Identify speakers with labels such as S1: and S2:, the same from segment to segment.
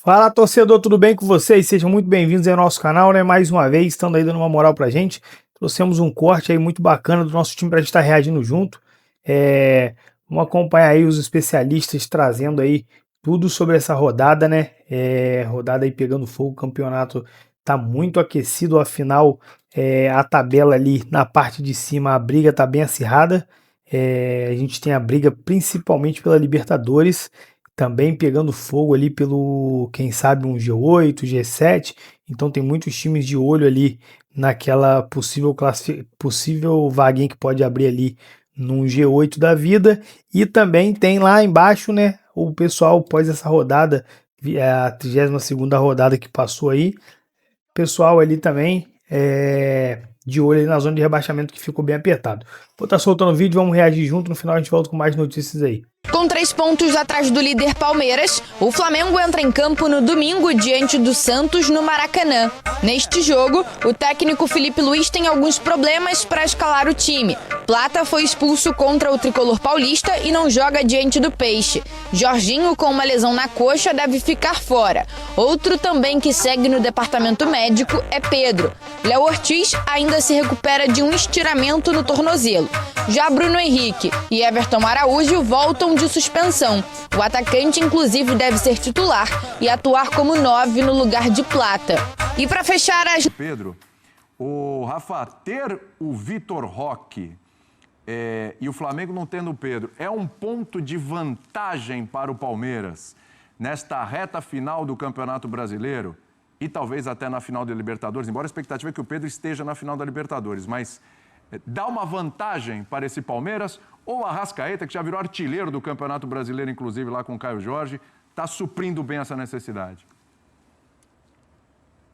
S1: Fala, torcedor, tudo bem com vocês? Sejam muito bem-vindos ao nosso canal, né? Mais uma vez, estando aí dando uma moral pra gente. Trouxemos um corte aí muito bacana do nosso time pra gente estar reagindo junto. Vamos acompanhar aí os especialistas trazendo aí tudo sobre essa rodada, né? Rodada aí pegando fogo, o campeonato tá muito aquecido, afinal, a tabela ali na parte de cima, a briga tá bem acirrada. A gente tem a briga principalmente pela Libertadores, também pegando fogo ali pelo, quem sabe, um G8, G7. Então tem muitos times de olho ali naquela possível vaguinha que pode abrir ali num G8 da vida. E também tem lá embaixo, né, o pessoal após essa rodada, a 32ª rodada que passou aí, pessoal ali também de olho ali na zona de rebaixamento que ficou bem apertado. Vou estar soltando o vídeo, vamos reagir junto, no final a gente volta com mais notícias aí.
S2: Com 3 pontos atrás do líder Palmeiras, o Flamengo entra em campo no domingo diante do Santos no Maracanã. Neste jogo, o técnico Felipe Luiz tem alguns problemas para escalar o time. Plata foi expulso contra o tricolor paulista e não joga diante do Peixe. Jorginho, com uma lesão na coxa, deve ficar fora. Outro também que segue no departamento médico é Pedro. Léo Ortiz ainda se recupera de um estiramento no tornozelo. Já Bruno Henrique e Everton Araújo voltam de suspensão. O atacante, inclusive, deve ser titular e atuar como 9 no lugar de Plata. E para fechar as...
S3: Pedro, o Rafa, ter o Vitor Roque e o Flamengo não tendo o Pedro, é um ponto de vantagem para o Palmeiras nesta reta final do Campeonato Brasileiro e talvez até na final da Libertadores, embora a expectativa é que o Pedro esteja na final da Libertadores, mas dá uma vantagem para esse Palmeiras? Ou o Arrascaeta, que já virou artilheiro do Campeonato Brasileiro, inclusive lá com o Caio Jorge, está suprindo bem essa necessidade?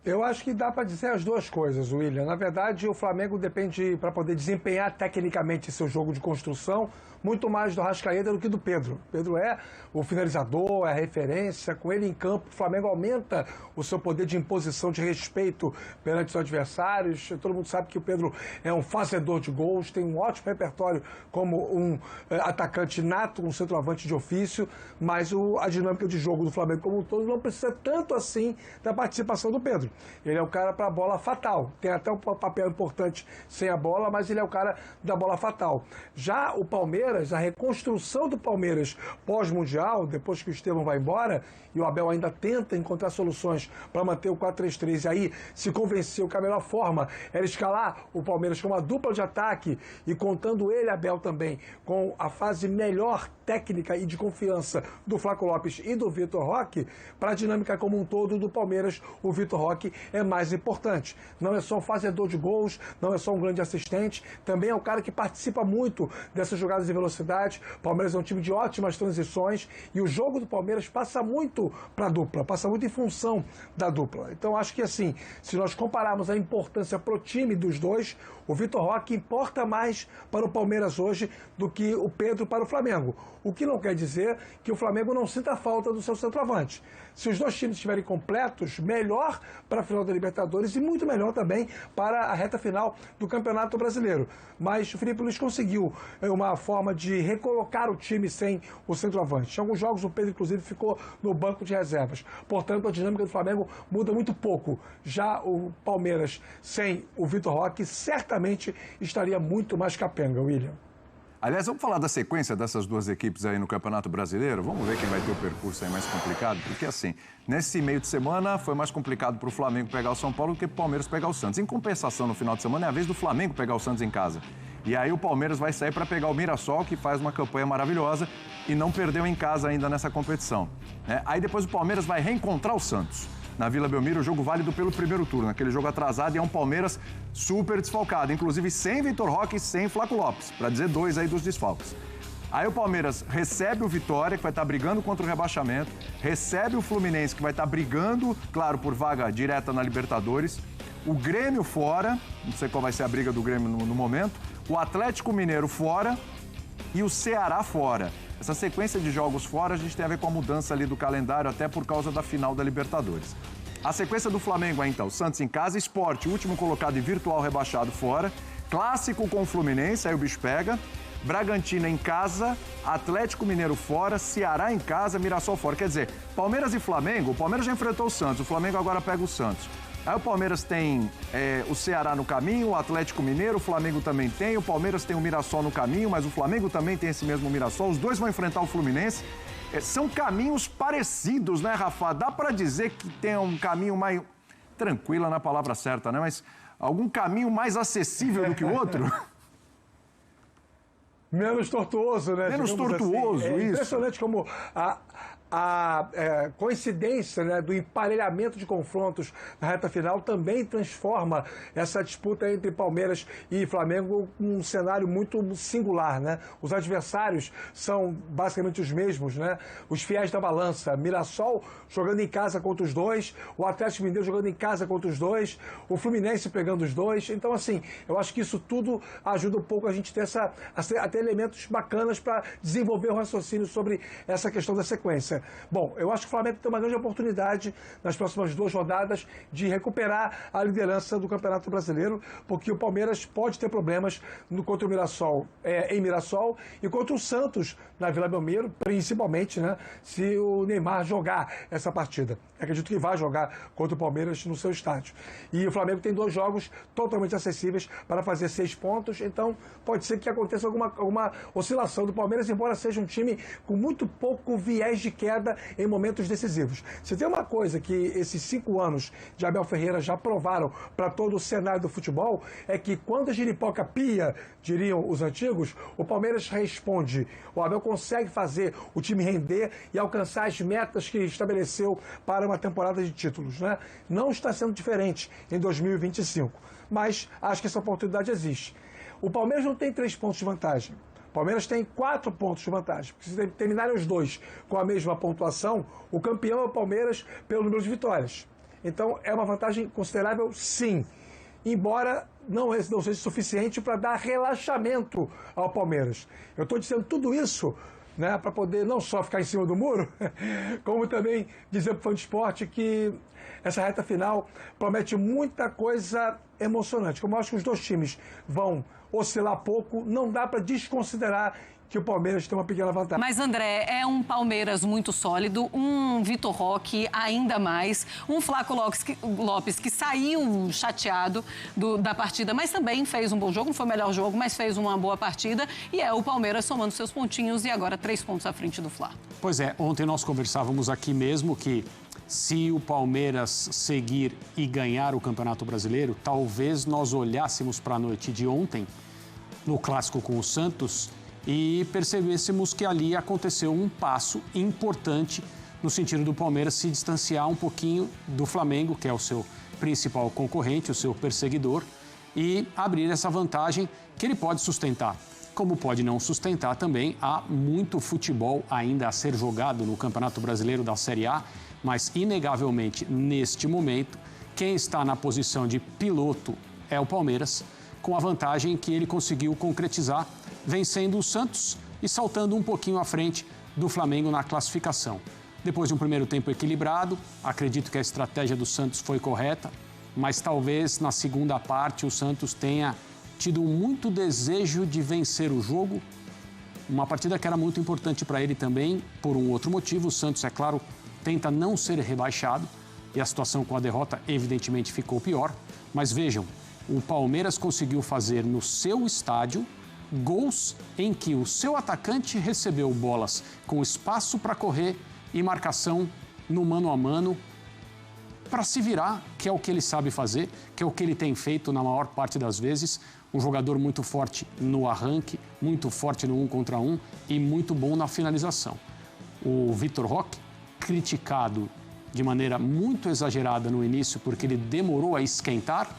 S4: Eu acho que dá para dizer as duas coisas, William. Na verdade, o Flamengo depende, para poder desempenhar tecnicamente seu jogo de construção, muito mais do Arrascaeta do que do Pedro. Pedro é o finalizador, é a referência. Com ele em campo, o Flamengo aumenta o seu poder de imposição, de respeito perante os adversários. Todo mundo sabe que o Pedro é um fazedor de gols, tem um ótimo repertório como um atacante nato, um centroavante de ofício, mas a dinâmica de jogo do Flamengo como um todo não precisa tanto assim da participação do Pedro. Ele é o cara para a bola fatal. Tem até um papel importante sem a bola, mas ele é o cara da bola fatal. Já o Palmeiras, a reconstrução do Palmeiras pós-mundial, depois que o Estevão vai embora, e o Abel ainda tenta encontrar soluções para manter o 4-3-3, e aí se convenceu que a melhor forma era escalar o Palmeiras com uma dupla de ataque, e contando ele, Abel, também, com a fase melhor técnica e de confiança do Flaco Lopes e do Vitor Roque, para a dinâmica como um todo do Palmeiras, o Vitor Roque é mais importante. Não é só um fazedor de gols, não é só um grande assistente, também é o cara que participa muito dessas jogadas de velocidade. O Palmeiras é um time de ótimas transições e o jogo do Palmeiras passa muito para a dupla, passa muito em função da dupla. Então acho que assim, se nós compararmos a importância para o time dos dois, o Vitor Roque importa mais para o Palmeiras hoje do que o Pedro para o Flamengo. O que não quer dizer que o Flamengo não sinta falta do seu centroavante. Se os dois times estiverem completos, melhor para a final da Libertadores e muito melhor também para a reta final do Campeonato Brasileiro. Mas o Felipe Luiz conseguiu uma forma de recolocar o time sem o centroavante. Em alguns jogos o Pedro, inclusive, ficou no banco de reservas. Portanto, a dinâmica do Flamengo muda muito pouco. Já o Palmeiras sem o Vitor Roque certamente estaria muito mais capenga, William.
S3: Aliás, vamos falar da sequência dessas duas equipes aí no Campeonato Brasileiro? Vamos ver quem vai ter o percurso aí mais complicado? Porque assim, nesse meio de semana foi mais complicado para o Flamengo pegar o São Paulo do que para o Palmeiras pegar o Santos. Em compensação, no final de semana é a vez do Flamengo pegar o Santos em casa. E aí o Palmeiras vai sair para pegar o Mirassol, que faz uma campanha maravilhosa e não perdeu em casa ainda nessa competição. Aí depois o Palmeiras vai reencontrar o Santos na Vila Belmiro, o jogo válido pelo primeiro turno, aquele jogo atrasado, e é um Palmeiras super desfalcado, inclusive sem Vitor Roque e sem Flaco Lopes, para dizer 2 aí dos desfalques. Aí o Palmeiras recebe o Vitória, que vai estar brigando contra o rebaixamento, recebe o Fluminense, que vai estar brigando, claro, por vaga direta na Libertadores, o Grêmio fora, não sei qual vai ser a briga do Grêmio no momento, o Atlético Mineiro fora e o Ceará fora. Essa sequência de jogos fora a gente tem a ver com a mudança ali do calendário, até por causa da final da Libertadores. A sequência do Flamengo é então Santos em casa, Sport, último colocado e virtual rebaixado fora, clássico com o Fluminense, aí o bicho pega, Bragantino em casa, Atlético Mineiro fora, Ceará em casa, Mirassol fora. Quer dizer, Palmeiras e Flamengo, o Palmeiras já enfrentou o Santos, o Flamengo agora pega o Santos. Aí o Palmeiras tem o Ceará no caminho, o Atlético Mineiro, o Flamengo também tem, o Palmeiras tem o Mirassol no caminho, mas o Flamengo também tem esse mesmo Mirassol, os dois vão enfrentar o Fluminense. São caminhos parecidos, né, Rafa? Dá pra dizer que tem um caminho mais... tranquila na palavra certa, né? Mas algum caminho mais acessível do que o outro?
S4: Menos tortuoso, né?
S3: Menos tortuoso,
S4: assim.
S3: isso.
S4: Impressionante como a coincidência, né, do emparelhamento de confrontos na reta final também transforma essa disputa entre Palmeiras e Flamengo num cenário muito singular, né? Os adversários são basicamente os mesmos, né? Os fiéis da balança, Mirassol jogando em casa contra os dois, o Atlético Mineiro jogando em casa contra os dois, o Fluminense pegando os dois. Então, assim, eu acho que isso tudo ajuda um pouco a gente ter a ter elementos bacanas para desenvolver o raciocínio sobre essa questão da sequência. Bom, eu acho que o Flamengo tem uma grande oportunidade nas próximas 2 rodadas de recuperar a liderança do Campeonato Brasileiro, porque o Palmeiras pode ter problemas contra o Mirassol, em Mirassol, e contra o Santos na Vila Belmiro, principalmente, né, se o Neymar jogar essa partida. Eu acredito que vai jogar contra o Palmeiras no seu estádio. E o Flamengo tem 2 jogos totalmente acessíveis para fazer 6 pontos, então pode ser que aconteça alguma oscilação do Palmeiras, embora seja um time com muito pouco viés de queda em momentos decisivos. Se tem uma coisa que esses 5 anos de Abel Ferreira já provaram para todo o cenário do futebol, é que quando a giripoca pia, diriam os antigos, o Palmeiras responde. O Abel consegue fazer o time render e alcançar as metas que estabeleceu para uma temporada de títulos, né? Não está sendo diferente em 2025, mas acho que essa oportunidade existe. O Palmeiras não tem 3 pontos de vantagem. O Palmeiras tem 4 pontos de vantagem, porque se terminarem os dois com a mesma pontuação, o campeão é o Palmeiras pelo número de vitórias. Então é uma vantagem considerável, sim, embora não seja suficiente para dar relaxamento ao Palmeiras. Eu estou dizendo tudo isso, né, para poder não só ficar em cima do muro, como também dizer para o fã de esporte que essa reta final promete muita coisa emocionante. Como eu acho que os 2 times vão oscilar pouco, não dá para desconsiderar que o Palmeiras tem uma pequena vantagem.
S5: Mas, André, é um Palmeiras muito sólido, um Vitor Roque ainda mais, um Flaco Lopes que saiu chateado da partida, mas também fez um bom jogo, não foi o melhor jogo, mas fez uma boa partida, e é o Palmeiras somando seus pontinhos e agora 3 pontos à frente do Fla.
S6: Pois é, ontem nós conversávamos aqui mesmo que se o Palmeiras seguir e ganhar o Campeonato Brasileiro, talvez nós olhássemos para a noite de ontem, no clássico com o Santos, e percebêssemos que ali aconteceu um passo importante no sentido do Palmeiras se distanciar um pouquinho do Flamengo, que é o seu principal concorrente, o seu perseguidor, e abrir essa vantagem que ele pode sustentar. Como pode não sustentar também, há muito futebol ainda a ser jogado no Campeonato Brasileiro da Série A, mas inegavelmente, neste momento, quem está na posição de piloto é o Palmeiras, com a vantagem que ele conseguiu concretizar, vencendo o Santos e saltando um pouquinho à frente do Flamengo na classificação. Depois de um primeiro tempo equilibrado, acredito que a estratégia do Santos foi correta, mas talvez na segunda parte o Santos tenha tido muito desejo de vencer o jogo, uma partida que era muito importante para ele também, por um outro motivo. O Santos, é claro, tenta não ser rebaixado e a situação com a derrota evidentemente ficou pior, mas vejam, o Palmeiras conseguiu fazer no seu estádio gols em que o seu atacante recebeu bolas com espaço para correr e marcação no mano a mano para se virar, que é o que ele sabe fazer, que é o que ele tem feito na maior parte das vezes. Um jogador muito forte no arranque, muito forte no 1 contra 1 e muito bom na finalização. O Vitor Roque, criticado de maneira muito exagerada no início porque ele demorou a esquentar,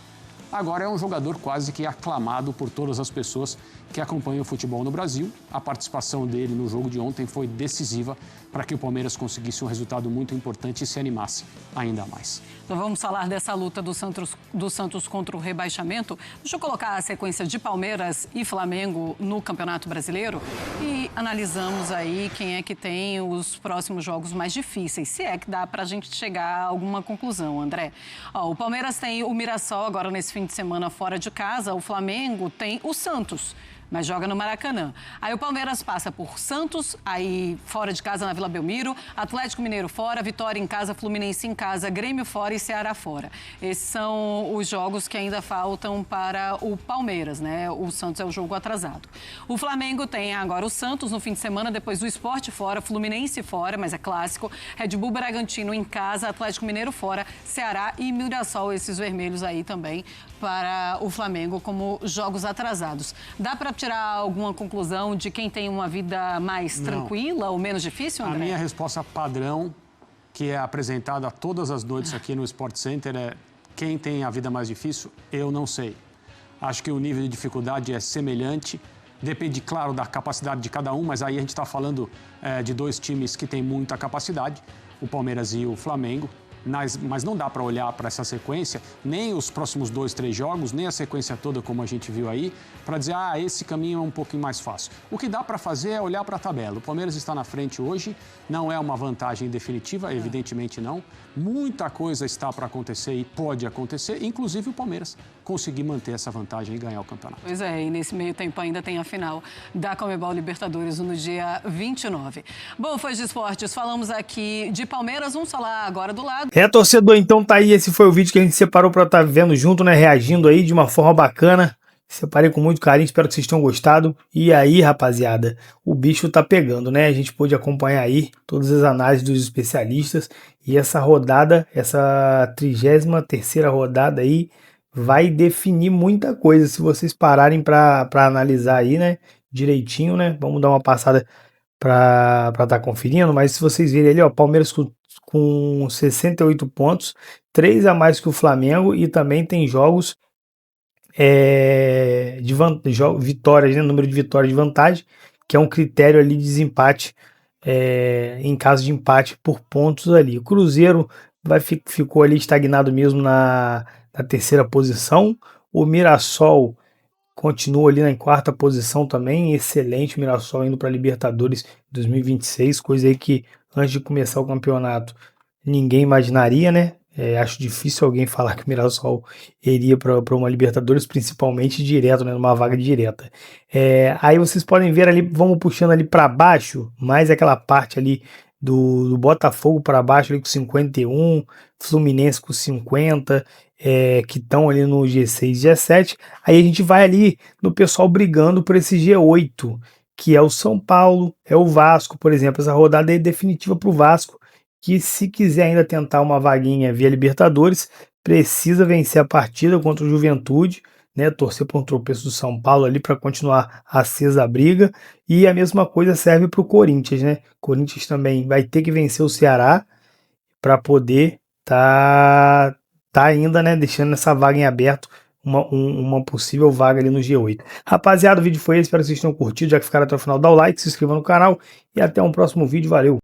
S6: agora é um jogador quase que aclamado por todas as pessoas que acompanham o futebol no Brasil. A participação dele no jogo de ontem foi decisiva para que o Palmeiras conseguisse um resultado muito importante e se animasse ainda mais.
S5: Então vamos falar dessa luta do Santos contra o rebaixamento. Deixa eu colocar a sequência de Palmeiras e Flamengo no Campeonato Brasileiro e analisamos aí quem é que tem os próximos jogos mais difíceis, se é que dá para a gente chegar a alguma conclusão, André. O Palmeiras tem o Mirassol agora nesse fim de semana fora de casa, o Flamengo tem o Santos mas joga no Maracanã. Aí o Palmeiras passa por Santos, aí fora de casa na Vila Belmiro, Atlético Mineiro fora, Vitória em casa, Fluminense em casa, Grêmio fora e Ceará fora. Esses são os jogos que ainda faltam para o Palmeiras, né? O Santos é o jogo atrasado. O Flamengo tem agora o Santos no fim de semana, depois do Sport fora, Fluminense fora, mas é clássico, Red Bull Bragantino em casa, Atlético Mineiro fora, Ceará e Mirassol, esses vermelhos aí também para o Flamengo como jogos atrasados. Dá para tirar alguma conclusão de quem tem uma vida mais tranquila ou menos difícil, André?
S6: A minha resposta padrão, que é apresentada todas as noites aqui no Sport Center, é quem tem a vida mais difícil, eu não sei. Acho que o nível de dificuldade é semelhante. Depende, claro, da capacidade de cada um, mas aí a gente está falando de dois times que têm muita capacidade, o Palmeiras e o Flamengo. Mas não dá para olhar para essa sequência, nem os próximos 2, 3 jogos, nem a sequência toda, como a gente viu aí, para dizer, esse caminho é um pouquinho mais fácil. O que dá para fazer é olhar para a tabela. O Palmeiras está na frente hoje, não é uma vantagem definitiva, evidentemente não. Muita coisa está para acontecer e pode acontecer, inclusive o Palmeiras conseguir manter essa vantagem e ganhar o campeonato.
S5: Pois é, e nesse meio tempo ainda tem a final da Conmebol Libertadores no dia 29. Bom, Fãs de Esportes, falamos aqui de Palmeiras, vamos falar agora do lado.
S1: Torcedor, então tá aí, esse foi o vídeo que a gente separou pra estar vendo junto, né, reagindo aí de uma forma bacana. Separei com muito carinho, espero que vocês tenham gostado. E aí, rapaziada, o bicho tá pegando, né? A gente pôde acompanhar aí todas as análises dos especialistas. E essa rodada, essa 33ª rodada aí, vai definir muita coisa. Se vocês pararem pra analisar aí, né, direitinho, né? Vamos dar uma passada pra tá conferindo. Mas se vocês verem ali, ó, Palmeiras com 68 pontos, 3 a mais que o Flamengo, e também tem jogos vitórias, né, número de vitórias de vantagem, que é um critério ali de desempate, em caso de empate por pontos ali. O Cruzeiro ficou ali estagnado mesmo na 3ª posição, o Mirassol continua ali na 4ª posição também, excelente o Mirassol indo para a Libertadores 2026, coisa aí que antes de começar o campeonato ninguém imaginaria, né? Acho difícil alguém falar que o Mirassol iria para uma Libertadores, principalmente direto, né? Numa vaga direta. Aí vocês podem ver ali, vamos puxando ali para baixo, mais aquela parte ali do Botafogo para baixo ali com 51, Fluminense com 50, que estão ali no G6, G7. Aí a gente vai ali no pessoal brigando por esse G8, que é o São Paulo, é o Vasco, por exemplo. Essa rodada é definitiva para o Vasco, que se quiser ainda tentar uma vaguinha via Libertadores, precisa vencer a partida contra o Juventude, né, torcer por um tropeço do São Paulo ali para continuar acesa a briga. E a mesma coisa serve para o Corinthians, né? Corinthians também vai ter que vencer o Ceará para poder tá ainda, né, deixando essa vaga em aberto, uma possível vaga ali no G8. Rapaziada, o vídeo foi esse, espero que vocês tenham curtido. Já que ficaram até o final, dá o like, se inscreva no canal e até um próximo vídeo. Valeu!